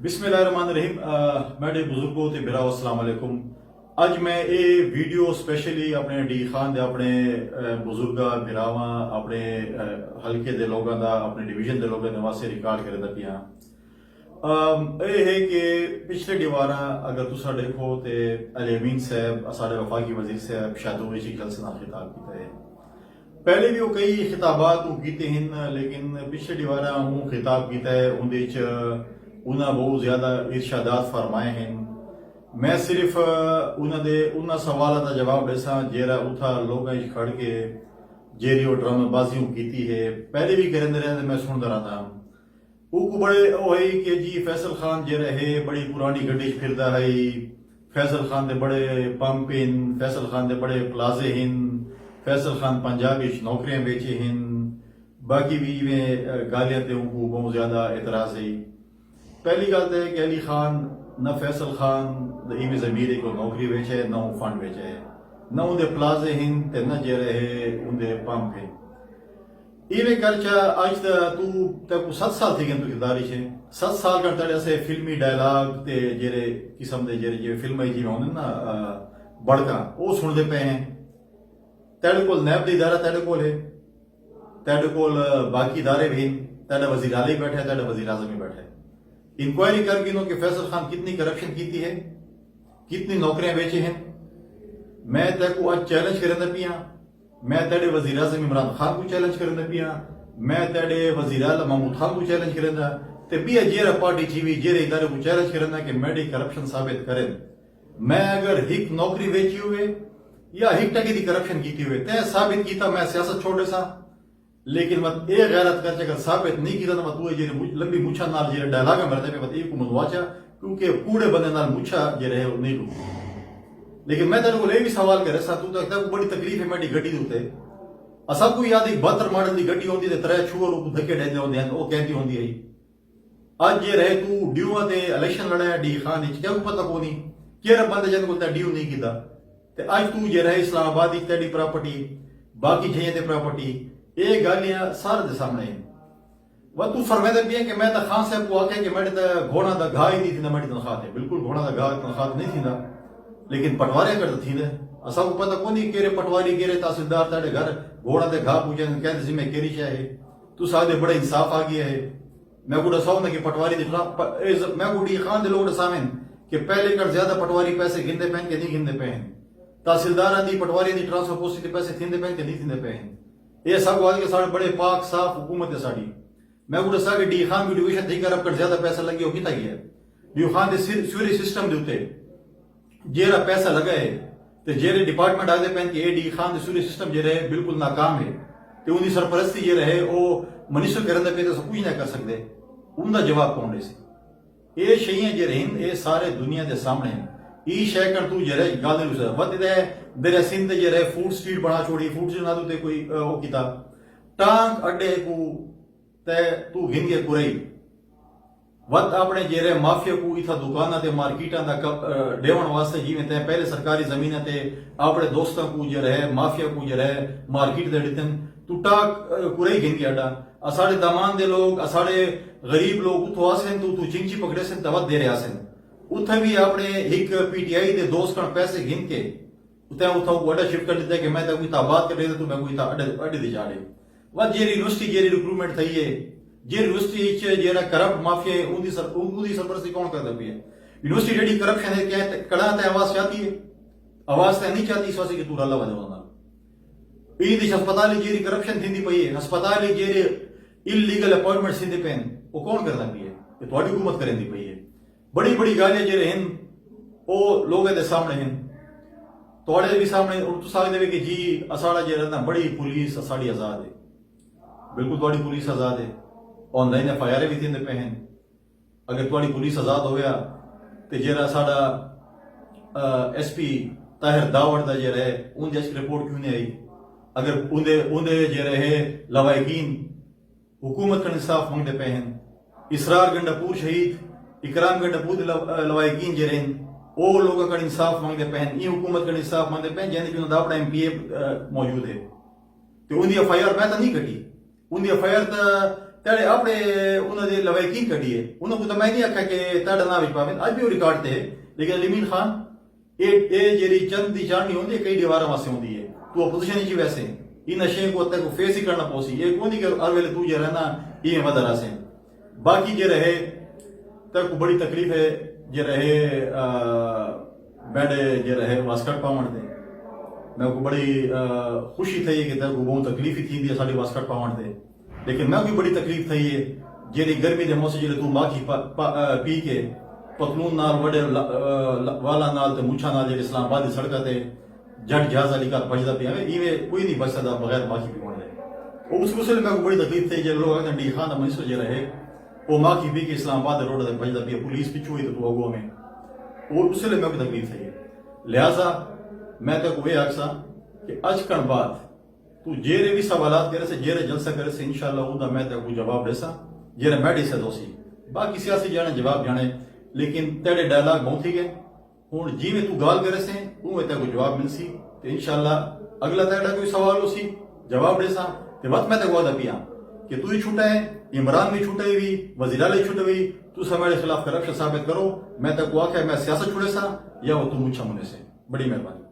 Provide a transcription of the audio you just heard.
बिस्मिल्लाहिर्रहमानिर्रहीम मेरे बुजुर्गों ते बिराओ अस्सलाम वालेकुम। अज मैं ये वीडियो स्पेशली अपने डी खान दे अपने बुजुर्गा बिरावा अपने हल्के दे लोगों दा अपने डिवीजन दे लोगों दे वास्ते रिकॉर्ड करे दिया। ये है कि पिछले दीवारा अगर तुसा देखो तो अलीमीन साहब साढ़े वफाकी वजीर साहब शादों जलसना खिताब किया है। पहले भी वो कई खिताबात कीते हैं लेकिन पिछले दीवारा हूँ खिताब किया है उन्हें उन्हें बहुत ज्यादा इरशादात फरमाए हैं। मैं सिर्फ उन्हें सवालों का जवाब देसा जेरा उठा लोग खड़ के जेरी और ड्रामेबाजी की है। पहले भी करेंदे रहते मैं सुनता रहा उनको बड़े वही कि जी फैसल खान जे रहे बड़ी पुरानी गड्डी फिरदा है, फैसल खान दे बड़े पंप इन, फैसल खान दे बड़े प्लाजे हिन, फैसल खान पंजाबी नौकरियां बेचे हिन, बाकी भी में गालियां ते उनको बहुत ज्यादा एतराज है। पहली गल तो है कि अली खान न फैसल खान इवी जमीर को नौकरी बेचे न फंड बेचे न उनके प्लाजे हिन ते न जे रहे उनके पंप हिन। इवे करचा आज तू तक 7 साल थी गए तू किरदारी छे 7 साल का तड़े से फिल्मी डायलॉग ते जेरे किस्म दे जेरे जे फिल्म जी होने ना बड़का वो सुनते पे हैं। तेरे को नैब दी इदारा तेरे को है, तेरे को बाकी इदारे भी तेरे वजीर आला बैठे तेरे वजीर आजम ही बैठे। इंक्वायरी कर गिनो कि फैसल खान कितनी करप्शन की है, कितनी नौकरियां बेची हैं। मैं तेरे को आज चैलेंज करने पिया, मैं तेरे वजीर आजम इमरान खान को चैलेंज करने पिया, मैं तेरे वजीर आला महमूद खान को चैलेंज करना ते बिया जेरा पार्टी चीवी जेरे इदारे को चैलेंज करना कि मेरी करप्शन साबित करें। मैं अगर हिक नौकरी बेची हुए या हिक टकी दी करप्शन की हुए तय साबित किया मैं सियासत छोड़ सा। लेकिन मत ए गैरत कर अगर साबित नहीं किया मत तू जे लंबी मुछा नाल जे डायलॉग मरते पे मत एक को मनवाचा क्योंकि कूड़े बंदे नाल मुछा जे रहे वो नहीं लू। लेकिन मैं तेरे को ये भी सवाल करे सा तू तो बड़ी तकलीफ है मेरी गड्डी उत्ते सब को याद 72 मॉडल की गड्डी होंदी ते त्रै छुअर धक्के डेंदे होंदे हैं वो कहती होंदी है। आज जे रहे तू ड्यूआ ते इलेक्शन लड़ाया डी खान क्या पता कोनी केरा बंदे जन को ड्यू नहीं कीता ते आज तू जे रहे इस्लामाबाद की तेरी प्रॉपर्टी बाकी जगह ते प्रॉपर्टी ये गालियां सारे दे सामने हैं। वह तू फरमाते भी है कि मैं तो खान साहब को आके कि मेरे तो घोड़ा का घा ही नहीं थी ना मेरी तनख्वाह थे बिल्कुल घोड़ा का घा तनख्वाह नहीं थी ना लेकिन पटवारे कर थी ना असा को पता को नहीं केरे पटवारी केरे तहसीलदार तेरे घर घोड़ा के घा पूछे कहते मैं केरी शाह है तू सादे बड़े इंसाफ आ गया है। मैं गुड़ा सौ ना कि पटवारी मैं गुड़ी खान दे लोग सामने कि पहले कर ज्यादा पटवारी पैसे गिनते पहन के नहीं गिनते पहन तहसीलदार दी पटवारी दी ट्रांसफर पोस्ट के पैसे थींदे पहन के नहीं थींदे पहन ये सब आज के सारे बड़े पाक साफ हुकूमत है साड़ी। मैं गुड़ा सा कि डी खान की डिवीजन थी कर अब कर ज्यादा पैसा लगे हो किता गया डी खान दे सूरी सिस्टम दे उत्ते जेरा पैसा लगा है तो जेरे डिपार्टमेंट आगे पहन के डी खान दे सूरी सिस्टम जे रहे बिल्कुल नाकाम है तो उनकी सरपरस्ती जे रहे वो मिनिस्टर करने पे तो सब कुछ ना कर सकते उनका जवाब कौन दे ये शइयां जे रहीन ये सारे दुनिया के सामने ई शय कर तू जे रहे गाल वत दे सिंध जे रहे फूड स्ट्रीट बना छोड़ी फूड स्ट्रीट ना ते कोई वो किता टांग अड्डे को ते तू घिन के कुरई वत अपने जे रहे माफिया को इथा दुकाना ते मार्केटा दा देवन वास्ते जिवें ते पहले सरकारी जमीन ते अपने दोस्तों को जे रहे माफिया को जे रहे मार्केट दे दितन तू टाक कुरई घिन के अड्डा असाड़े दामान दे लोग असाड़े गरीब लोग उतो आसन तू चिंची पकड़े सन तवत दे रहे आसन उथे भी अपने एक पीटीआई दे दोस्त का पैसे गिन के उते उथा को अड्डा शिफ्ट कर देते कि मैं तो कोई ताबाद कर दे तो मैं कोई अड्डे दी जाड़े वह जेरी यूनिवर्सिटी जेरी रिक्रूटमेंट थई है जे यूनिवर्सिटी जेरा करप्ट माफिया है उनकी सरपरस्ती कौन करता भी है। यूनिवर्सिटी जेडी करप्शन है क्या कड़ा ते आवाज चाहती है आवाज ते नहीं चाहती इस वास्ते कि तू रला वजवाना ई दिश अस्पताल जेरी करप्शन थींदी पई है अस्पताल जेरे इलीगल अपॉइंटमेंट थींदे पेन वो कौन करता भी है ये तुम्हारी हुकूमत करेंदी पई है। बड़ी बड़ी गालियां जेरे हैं वो लोगों के सामने हैं तोड़े भी सामने तू साथ दे कि जी असाड़ा जे रहना बड़ी पुलिस असाड़ी आजाद है बिल्कुल थोड़ी पुलिस आजाद है ऑनलाइन एफआईआर भी थींदे पे हैं। अगर थोड़ी पुलिस आजाद हो गया तो जेरा साड़ा एसपी ताहिर दावड़ दा जे रहे उन जैसी रिपोर्ट क्यों नहीं आई अगर उन्दे उन्दे जे रहे लवायकीन हुकूमत का इंसाफ मांगते पे हैं। इसरार गंडापुर शहीद इकराम गंडापुर लवायकीन जे रहे वो लोगों का इंसाफ मांगते पे हैं ये हुकूमत का इंसाफ मांगते पे यानी कि उनका अपना एमपीए मौजूद है तो उनकी एफआईआर मैं तो नहीं कटी उनकी एफआईआर तेरे अपने उन्होंने लवाई कढ़ी है उन्होंने को तो मैं नहीं आखा कि तेरा नाम पावे अज भी वो रिकॉर्ड थे लेकिन अलीमीन खान ये जेरी चंद दी चांदी होंदी कई दीवार वास्ते होंदी है तू अपोजिशन ही वैसे इन नशे को को फेस ही करना पोसी ये कोनी के हर वेले तू जे रहना ये वदरा से बाकी जे रहे तेरे को बड़ी तकलीफ है जे रहे बैडे जे रहे वास्कट पावण दे मैं को बड़ी खुशी थी कि तेरे को बहुत तकलीफ ही थी साड़ी वास्कट पावण दे लेकिन मैं भी बड़ी तकलीफ थी है जेरी गर्मी दे मौसम जे तू माखी पी के पतलून नाल वडे वाला नाल ते मुछा नाल जे इस्लामाबाद दी सड़क ते जट जहाज अली का बजदा पिया इवे कोई नहीं बच सकदा बगैर माखी पीवण दे उस मुसले में बड़ी तकलीफ थी जे लोग कहते डी खान दा मिनिस्टर जे रहे वो माखी पी के इस्लामाबाद रोड ते बजदा पिया पुलिस पिछू हुई तो अगो में वो उसले में भी तकलीफ थी लिहाजा मैं तो ये आखसा कि अज कण बाद तू जेरे भी सवालात करे से जेरे जलसा करे से इंशाल्लाह उदा मैं ते को जवाब देसा जेरे मैं दे दोसी बाकी सियासी जाने जवाब जाने लेकिन तेरे डायलॉग बहुत ही गए हूँ जिमें तू गाल करे से उमें तेरे को जवाब मिलसी तो इंशाल्लाह अगला तेरा कोई सवाल हो सी जवाब देसा ते वक्त मैं तेरे को वादा पिया कि तू ही छूटा है इमरान भी छूटे हुई वजीर आला छूटे हुई तू हमारे खिलाफ करप्शन साबित करो मैं तेरे को आख्या मैं सियासत छुड़े सा या वो तू मुझा मुने से बड़ी मेहरबानी।